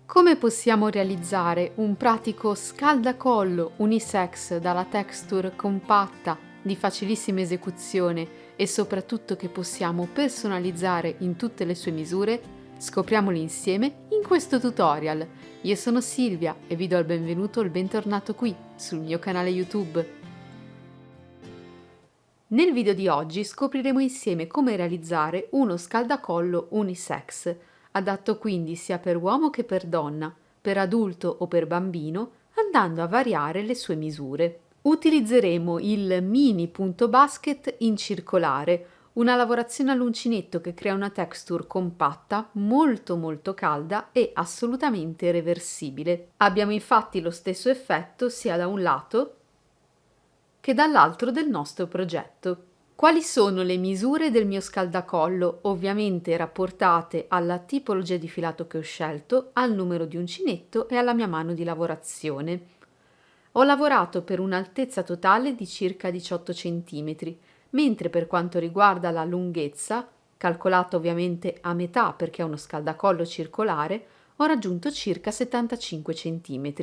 Come possiamo realizzare un pratico scaldacollo unisex dalla texture compatta, di facilissima esecuzione e soprattutto che possiamo personalizzare in tutte le sue misure? Scopriamolo insieme in questo tutorial. Io sono Silvia e vi do il benvenuto o il bentornato qui sul mio canale YouTube. Nel video di oggi scopriremo insieme come realizzare uno scaldacollo unisex, adatto quindi sia per uomo che per donna, per adulto o per bambino, andando a variare le sue misure. Utilizzeremo il mini punto basket in circolare, una lavorazione all'uncinetto che crea una texture compatta, molto calda e assolutamente reversibile. Abbiamo infatti lo stesso effetto sia da un lato che dall'altro del nostro progetto. Quali sono le misure del mio scaldacollo, ovviamente rapportate alla tipologia di filato che ho scelto, al numero di uncinetto e alla mia mano di lavorazione. Ho lavorato per un'altezza totale di circa 18 cm, mentre per quanto riguarda la lunghezza, calcolata ovviamente a metà perché è uno scaldacollo circolare, ho raggiunto circa 75 cm.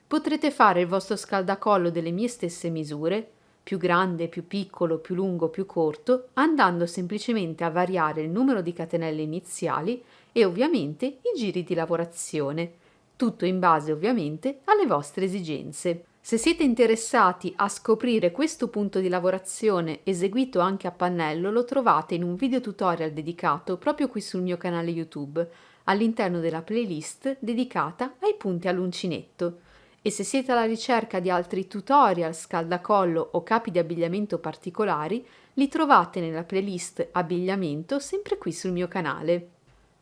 Potrete fare il vostro scaldacollo delle mie stesse misure, più grande, più piccolo, più lungo, più corto, andando semplicemente a variare il numero di catenelle iniziali e ovviamente i giri di lavorazione, tutto in base ovviamente alle vostre esigenze. Se siete interessati a scoprire questo punto di lavorazione eseguito anche a pannello, lo trovate in un video tutorial dedicato proprio qui sul mio canale YouTube, all'interno della playlist dedicata ai punti all'uncinetto. E se siete alla ricerca di altri tutorial, scaldacollo o capi di abbigliamento particolari, li trovate nella playlist abbigliamento sempre qui sul mio canale.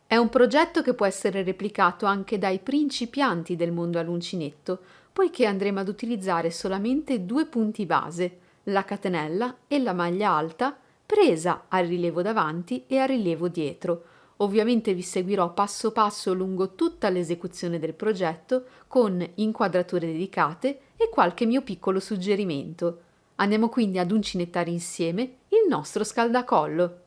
È un progetto che può essere replicato anche dai principianti del mondo all'uncinetto, poiché andremo ad utilizzare solamente due punti base, la catenella e la maglia alta, presa a rilievo davanti e a rilievo dietro. Ovviamente vi seguirò passo passo lungo tutta l'esecuzione del progetto con inquadrature dedicate e qualche mio piccolo suggerimento. Andiamo quindi ad uncinettare insieme il nostro scaldacollo.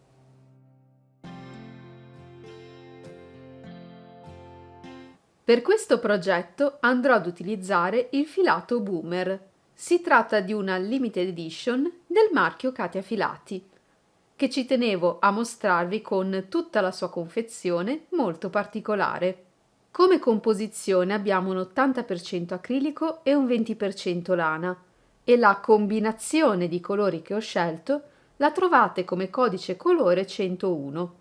Per questo progetto andrò ad utilizzare il filato Boomer. Si tratta di una limited edition del marchio Katia Filati, che ci tenevo a mostrarvi con tutta la sua confezione molto particolare. Come composizione abbiamo un 80% acrilico e un 20% lana e la combinazione di colori che ho scelto la trovate come codice colore 101.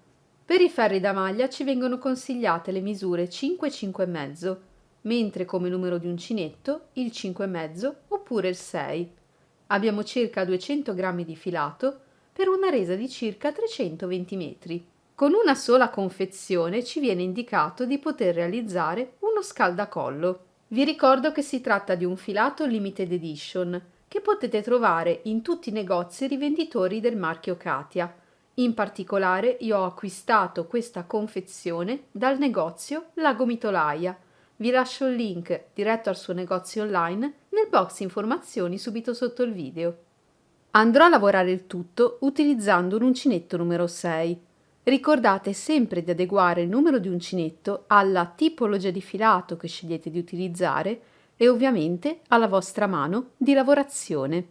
Per i ferri da maglia ci vengono consigliate le misure 5 e 5,5, mentre come numero di uncinetto il 5,5 oppure il 6. Abbiamo circa 200 g di filato per una resa di circa 320 metri. Con una sola confezione ci viene indicato di poter realizzare uno scaldacollo. Vi ricordo che si tratta di un filato limited edition che potete trovare in tutti i negozi rivenditori del marchio Katia. In particolare io ho acquistato questa confezione dal negozio La Gomitolaia. Vi lascio il link diretto al suo negozio online nel box informazioni subito sotto il video. Andrò a lavorare il tutto utilizzando un uncinetto numero 6. Ricordate sempre di adeguare il numero di uncinetto alla tipologia di filato che scegliete di utilizzare e ovviamente alla vostra mano di lavorazione.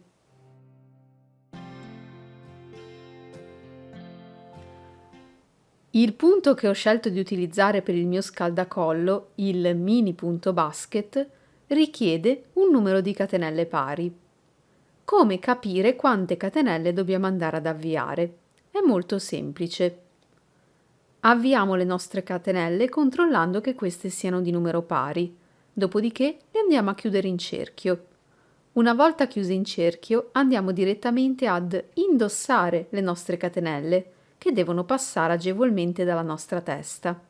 Il punto che ho scelto di utilizzare per il mio scaldacollo, il mini punto basket, richiede un numero di catenelle pari. Come capire quante catenelle dobbiamo andare ad avviare? È molto semplice. Avviamo le nostre catenelle controllando che queste siano di numero pari, dopodiché le andiamo a chiudere in cerchio. Una volta chiuse in cerchio andiamo direttamente ad indossare le nostre catenelle, che devono passare agevolmente dalla nostra testa.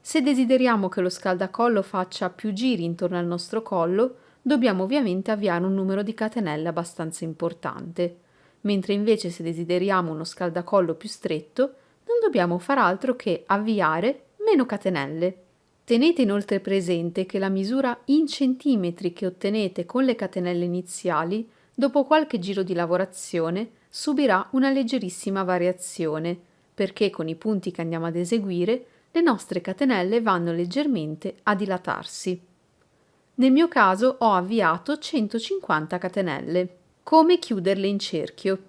Se desideriamo che lo scaldacollo faccia più giri intorno al nostro collo, dobbiamo ovviamente avviare un numero di catenelle abbastanza importante, mentre invece se desideriamo uno scaldacollo più stretto, non dobbiamo far altro che avviare meno catenelle. Tenete inoltre presente che la misura in centimetri che ottenete con le catenelle iniziali, dopo qualche giro di lavorazione, subirà una leggerissima variazione, perché con i punti che andiamo ad eseguire le nostre catenelle vanno leggermente a dilatarsi. Nel mio caso ho avviato 150 catenelle. Come chiuderle in cerchio?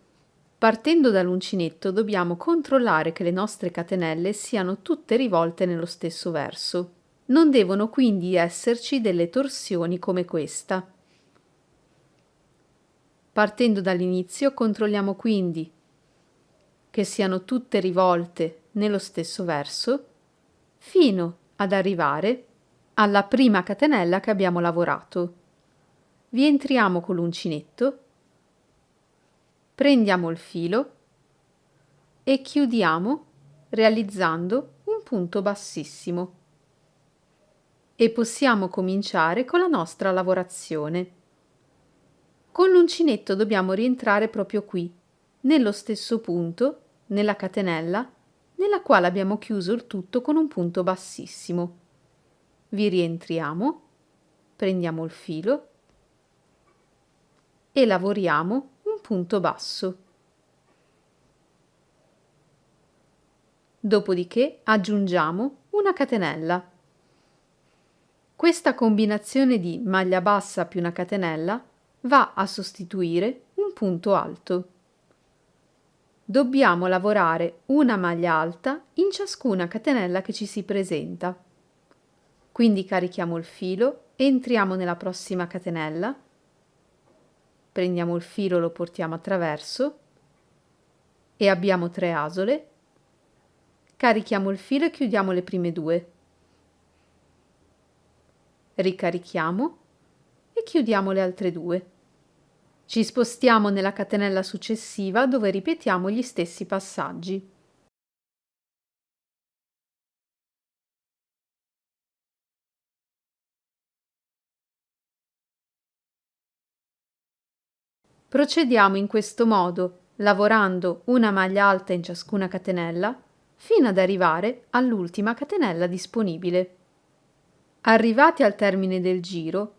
Partendo dall'uncinetto dobbiamo controllare che le nostre catenelle siano tutte rivolte nello stesso verso. Non devono quindi esserci delle torsioni come questa. Partendo dall'inizio controlliamo quindi che siano tutte rivolte nello stesso verso fino ad arrivare alla prima catenella che abbiamo lavorato. Vi entriamo con l'uncinetto, prendiamo il filo e chiudiamo realizzando un punto bassissimo. E possiamo cominciare con la nostra lavorazione. Con l'uncinetto dobbiamo rientrare proprio qui, nello stesso punto, nella catenella, nella quale abbiamo chiuso il tutto con un punto bassissimo. Vi rientriamo, prendiamo il filo e lavoriamo un punto basso. Dopodiché aggiungiamo una catenella. Questa combinazione di maglia bassa più una catenella va a sostituire un punto alto. Dobbiamo lavorare una maglia alta in ciascuna catenella che ci si presenta. Quindi carichiamo il filo, entriamo nella prossima catenella, prendiamo il filo, lo portiamo attraverso e abbiamo 3 asole, carichiamo il filo e chiudiamo le prime 2. Ricarichiamo e chiudiamo le altre 2. Ci spostiamo nella catenella successiva dove ripetiamo gli stessi passaggi. Procediamo in questo modo, lavorando una maglia alta in ciascuna catenella, fino ad arrivare all'ultima catenella disponibile. Arrivati al termine del giro,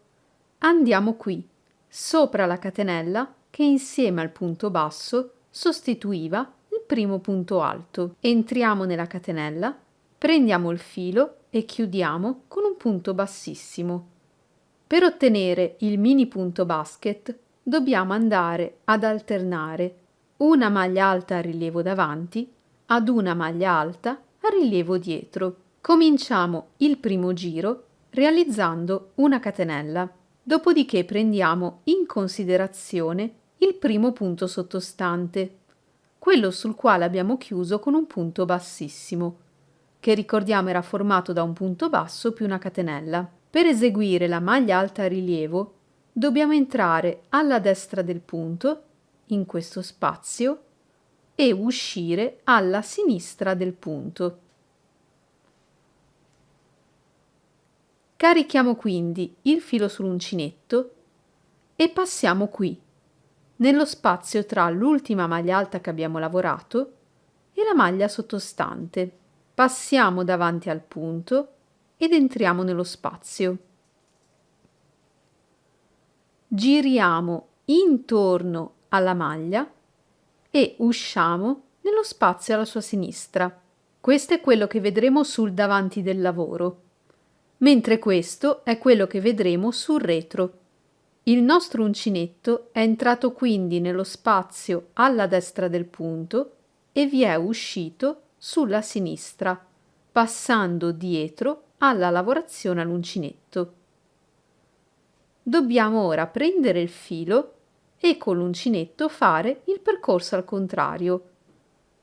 andiamo qui, sopra la catenella che insieme al punto basso sostituiva il primo punto alto. Entriamo nella catenella, prendiamo il filo e chiudiamo con un punto bassissimo. Per ottenere il mini punto basket dobbiamo andare ad alternare una maglia alta a rilievo davanti ad una maglia alta a rilievo dietro. Cominciamo il primo giro realizzando una catenella, dopodiché prendiamo in considerazione il primo punto sottostante, quello sul quale abbiamo chiuso con un punto bassissimo, che ricordiamo era formato da un punto basso più una catenella. Per eseguire la maglia alta a rilievo dobbiamo entrare alla destra del punto, in questo spazio, e uscire alla sinistra del punto. Carichiamo quindi il filo sull'uncinetto e passiamo qui, nello spazio tra l'ultima maglia alta che abbiamo lavorato e la maglia sottostante. Passiamo davanti al punto ed entriamo nello spazio. Giriamo intorno alla maglia e usciamo nello spazio alla sua sinistra. Questo è quello che vedremo sul davanti del lavoro, mentre questo è quello che vedremo sul retro. Il nostro uncinetto è entrato quindi nello spazio alla destra del punto e vi è uscito sulla sinistra, passando dietro alla lavorazione all'uncinetto. Dobbiamo ora prendere il filo e con l'uncinetto fare il percorso al contrario.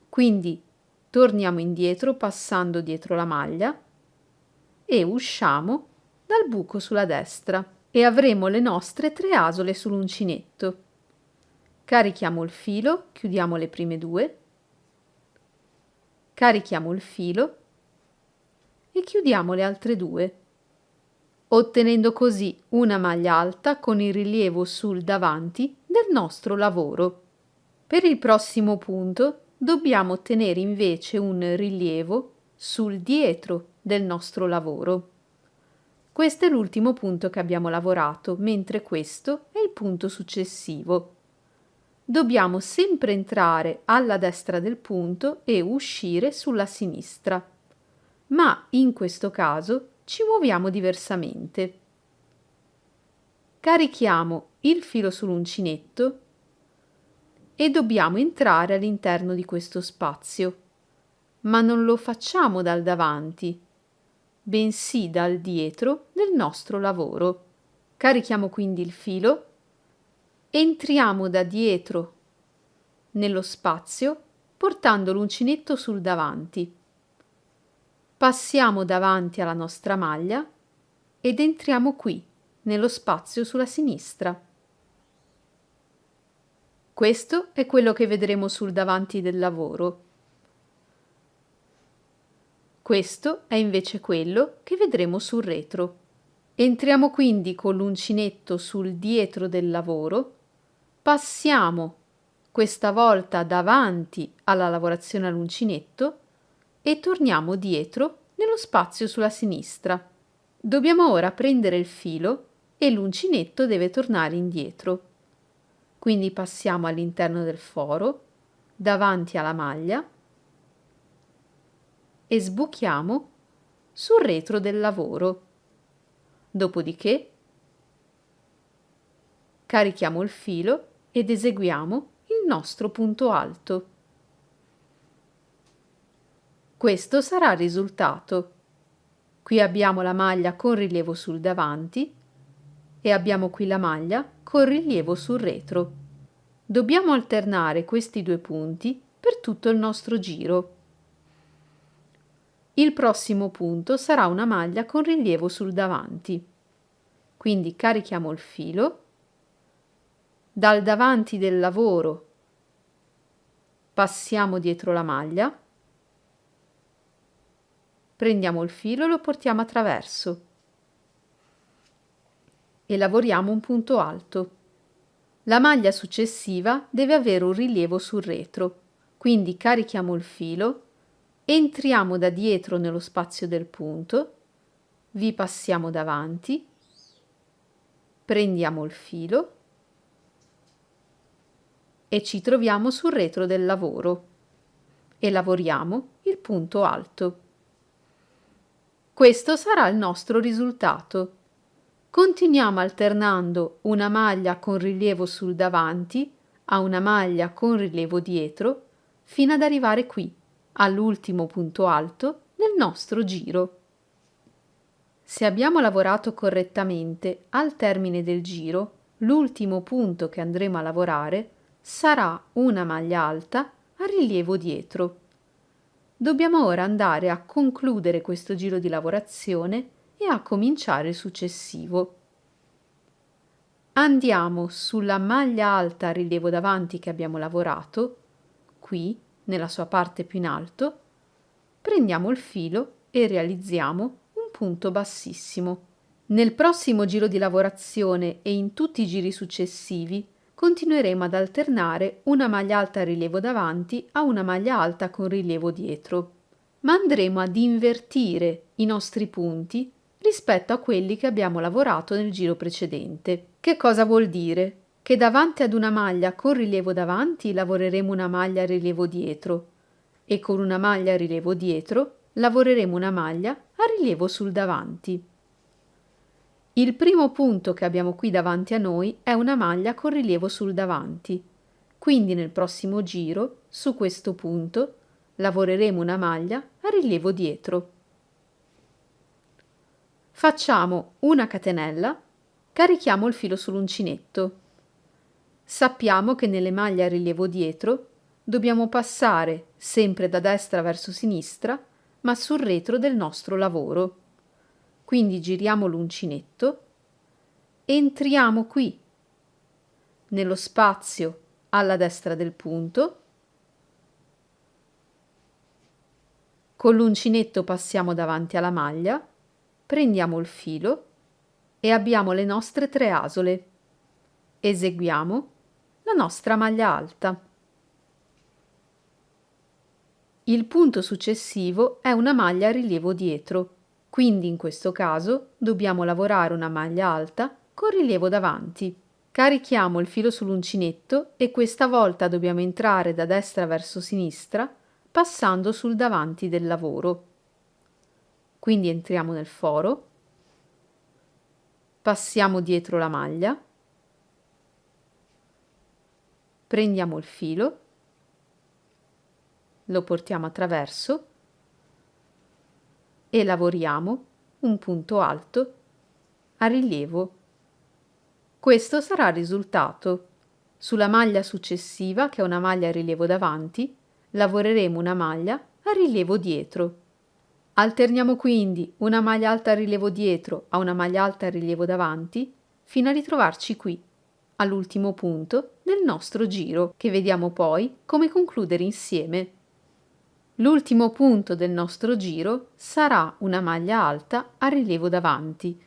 Quindi torniamo indietro passando dietro la maglia e usciamo dal buco sulla destra e avremo le nostre 3 asole sull'uncinetto. Carichiamo il filo, chiudiamo le prime 2, carichiamo il filo e chiudiamo le altre 2. Ottenendo così una maglia alta con il rilievo sul davanti del nostro lavoro. Per il prossimo punto dobbiamo ottenere invece un rilievo sul dietro del nostro lavoro. Questo è l'ultimo punto che abbiamo lavorato, mentre questo è il punto successivo. Dobbiamo sempre entrare alla destra del punto e uscire sulla sinistra. ma in questo caso ci muoviamo diversamente. Carichiamo il filo sull'uncinetto e dobbiamo entrare all'interno di questo spazio, ma non lo facciamo dal davanti, bensì dal dietro del nostro lavoro. Carichiamo quindi il filo, entriamo da dietro nello spazio portando l'uncinetto sul davanti. Passiamo davanti alla nostra maglia ed entriamo qui, nello spazio sulla sinistra. Questo è quello che vedremo sul davanti del lavoro. Questo è invece quello che vedremo sul retro. Entriamo quindi con l'uncinetto sul dietro del lavoro, passiamo questa volta davanti alla lavorazione all'uncinetto e torniamo dietro nello spazio sulla sinistra. Dobbiamo ora prendere il filo e l'uncinetto deve tornare indietro. Quindi passiamo all'interno del foro, davanti alla maglia e sbuchiamo sul retro del lavoro. Dopodiché carichiamo il filo ed eseguiamo il nostro punto alto. Questo sarà il risultato. Qui abbiamo la maglia con rilievo sul davanti e abbiamo qui la maglia con rilievo sul retro. Dobbiamo alternare questi due punti per tutto il nostro giro. Il prossimo punto sarà una maglia con rilievo sul davanti. Quindi carichiamo il filo, dal davanti del lavoro passiamo dietro la maglia, prendiamo il filo e lo portiamo attraverso e lavoriamo un punto alto. La maglia successiva deve avere un rilievo sul retro, quindi carichiamo il filo, entriamo da dietro nello spazio del punto, vi passiamo davanti, prendiamo il filo e ci troviamo sul retro del lavoro e lavoriamo il punto alto. Questo sarà il nostro risultato. Continuiamo alternando una maglia con rilievo sul davanti a una maglia con rilievo dietro fino ad arrivare qui, all'ultimo punto alto del nostro giro. Se abbiamo lavorato correttamente al termine del giro, l'ultimo punto che andremo a lavorare sarà una maglia alta a rilievo dietro. Dobbiamo ora andare a concludere questo giro di lavorazione e a cominciare il successivo. Andiamo sulla maglia alta a rilievo davanti che abbiamo lavorato, qui nella sua parte più in alto, prendiamo il filo e realizziamo un punto bassissimo. Nel prossimo giro di lavorazione e in tutti i giri successivi continueremo ad alternare una maglia alta a rilievo davanti a una maglia alta con rilievo dietro, ma andremo ad invertire i nostri punti rispetto a quelli che abbiamo lavorato nel giro precedente. Che cosa vuol dire? Che davanti ad una maglia con rilievo davanti lavoreremo una maglia a rilievo dietro e con una maglia a rilievo dietro lavoreremo una maglia a rilievo sul davanti. Il primo punto che abbiamo qui davanti a noi è una maglia con rilievo sul davanti, quindi nel prossimo giro, su questo punto, lavoreremo una maglia a rilievo dietro. Facciamo una catenella, carichiamo il filo sull'uncinetto. Sappiamo che nelle maglie a rilievo dietro dobbiamo passare sempre da destra verso sinistra, ma sul retro del nostro lavoro. Quindi giriamo l'uncinetto, entriamo qui, nello spazio alla destra del punto, con l'uncinetto passiamo davanti alla maglia, prendiamo il filo e abbiamo le nostre 3 asole. Eseguiamo la nostra maglia alta. Il punto successivo è una maglia a rilievo dietro, quindi in questo caso dobbiamo lavorare una maglia alta con rilievo davanti. Carichiamo il filo sull'uncinetto e questa volta dobbiamo entrare da destra verso sinistra passando sul davanti del lavoro. Quindi entriamo nel foro, passiamo dietro la maglia, prendiamo il filo, lo portiamo a traverso e lavoriamo un punto alto a rilievo. Questo sarà il risultato. Sulla maglia successiva, che è una maglia a rilievo davanti, lavoreremo una maglia a rilievo dietro. Alterniamo quindi una maglia alta a rilievo dietro a una maglia alta a rilievo davanti fino a ritrovarci qui, all'ultimo punto del nostro giro, che vediamo poi come concludere insieme. L'ultimo punto del nostro giro sarà una maglia alta a rilievo davanti,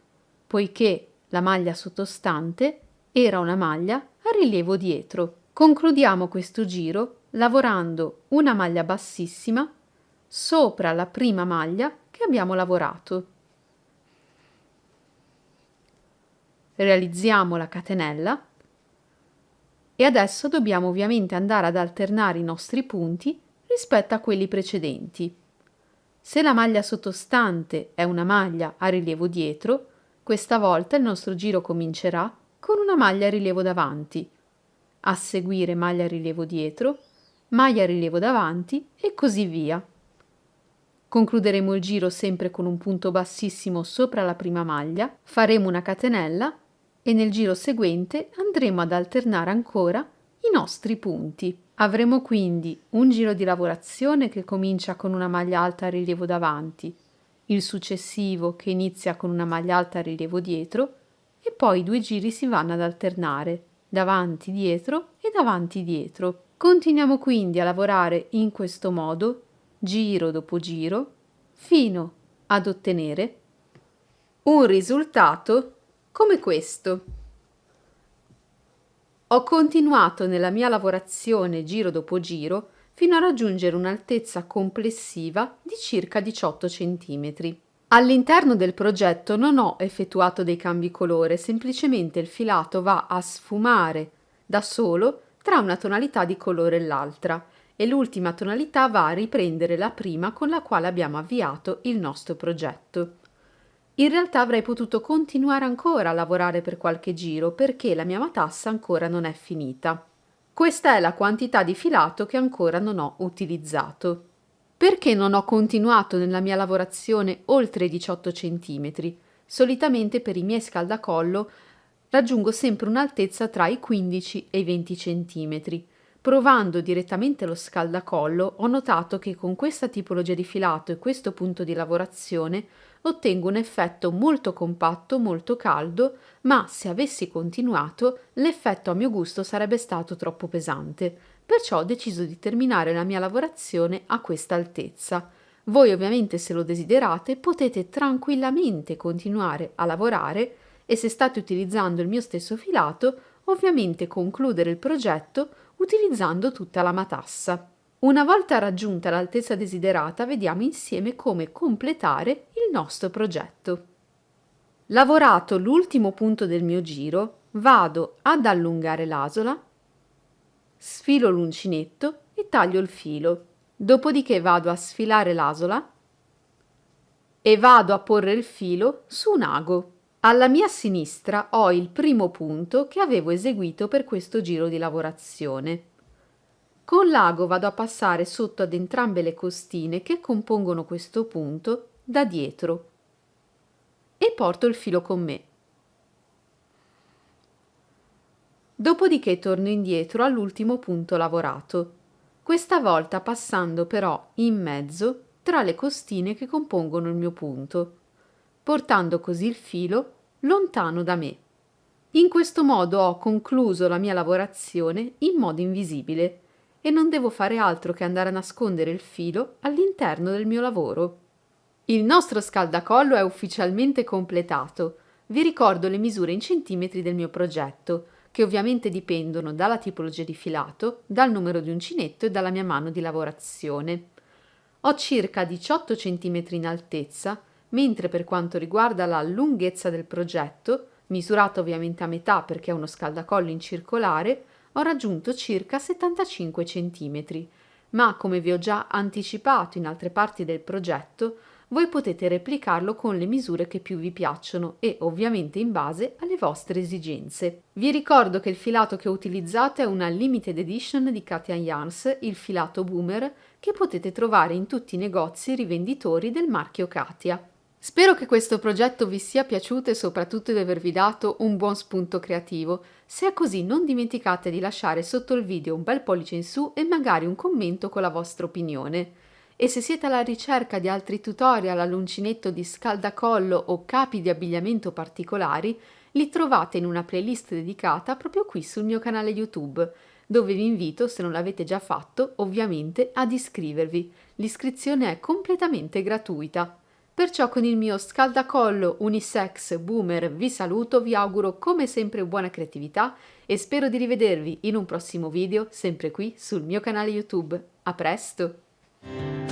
poiché la maglia sottostante era una maglia a rilievo dietro. Concludiamo questo giro lavorando una maglia bassissima sopra la prima maglia che abbiamo lavorato. Realizziamo la catenella e adesso dobbiamo ovviamente andare ad alternare i nostri punti rispetto a quelli precedenti. Se la maglia sottostante è una maglia a rilievo dietro, questa volta il nostro giro comincerà con una maglia a rilievo davanti, a seguire maglia a rilievo dietro, maglia a rilievo davanti e così via. Concluderemo il giro sempre con un punto bassissimo sopra la prima maglia, faremo una catenella e nel giro seguente andremo ad alternare ancora i nostri punti. Avremo quindi un giro di lavorazione che comincia con una maglia alta a rilievo davanti, il successivo che inizia con una maglia alta a rilievo dietro e poi i due giri si vanno ad alternare, davanti dietro e davanti dietro. Continuiamo quindi a lavorare in questo modo, giro dopo giro, fino ad ottenere un risultato come questo. Ho continuato nella mia lavorazione giro dopo giro fino a raggiungere un'altezza complessiva di circa 18 cm. All'interno del progetto non ho effettuato dei cambi colore, semplicemente il filato va a sfumare da solo tra una tonalità di colore e l'altra e l'ultima tonalità va a riprendere la prima con la quale abbiamo avviato il nostro progetto. In realtà avrei potuto continuare ancora a lavorare per qualche giro perché la mia matassa ancora non è finita. Questa è la quantità di filato che ancora non ho utilizzato. Perché non ho continuato nella mia lavorazione oltre i 18 cm? Solitamente per i miei scaldacollo raggiungo sempre un'altezza tra i 15 e i 20 cm. Provando direttamente lo scaldacollo ho notato che con questa tipologia di filato e questo punto di lavorazione ottengo un effetto molto compatto, molto caldo, ma se avessi continuato l'effetto a mio gusto sarebbe stato troppo pesante. Perciò ho deciso di terminare la mia lavorazione a questa altezza. Voi ovviamente se lo desiderate potete tranquillamente continuare a lavorare e se state utilizzando il mio stesso filato ovviamente concludere il progetto utilizzando tutta la matassa. Una volta raggiunta l'altezza desiderata, vediamo insieme come completare il nostro progetto. Lavorato l'ultimo punto del mio giro, vado ad allungare l'asola, sfilo l'uncinetto e taglio il filo. Dopodiché vado a sfilare l'asola e vado a porre il filo su un ago. Alla mia sinistra ho il primo punto che avevo eseguito per questo giro di lavorazione. Con l'ago vado a passare sotto ad entrambe le costine che compongono questo punto da dietro e porto il filo con me. Dopodiché torno indietro all'ultimo punto lavorato, questa volta passando però in mezzo tra le costine che compongono il mio punto, portando così il filo lontano da me. In questo modo ho concluso la mia lavorazione in modo invisibile e non devo fare altro che andare a nascondere il filo all'interno del mio lavoro. Il nostro scaldacollo è ufficialmente completato. Vi ricordo le misure in centimetri del mio progetto, che ovviamente dipendono dalla tipologia di filato, dal numero di uncinetto e dalla mia mano di lavorazione. Ho circa 18 cm in altezza, mentre per quanto riguarda la lunghezza del progetto, misurata ovviamente a metà perché è uno scaldacollo in circolare, ho raggiunto circa 75 cm, ma come vi ho già anticipato in altre parti del progetto, voi potete replicarlo con le misure che più vi piacciono e ovviamente in base alle vostre esigenze. Vi ricordo che il filato che ho utilizzato è una limited edition di Katia Yarns, il filato Boomer, che potete trovare in tutti i negozi rivenditori del marchio Katia. Spero che questo progetto vi sia piaciuto e soprattutto di avervi dato un buon spunto creativo. Se è così, non dimenticate di lasciare sotto il video un bel pollice in su e magari un commento con la vostra opinione. E se siete alla ricerca di altri tutorial all'uncinetto di scaldacollo o capi di abbigliamento particolari, li trovate in una playlist dedicata proprio qui sul mio canale YouTube, dove vi invito, se non l'avete già fatto, ovviamente ad iscrivervi. L'iscrizione è completamente gratuita. Perciò con il mio scaldacollo unisex boomer vi saluto, vi auguro come sempre buona creatività e spero di rivedervi in un prossimo video sempre qui sul mio canale YouTube. A presto!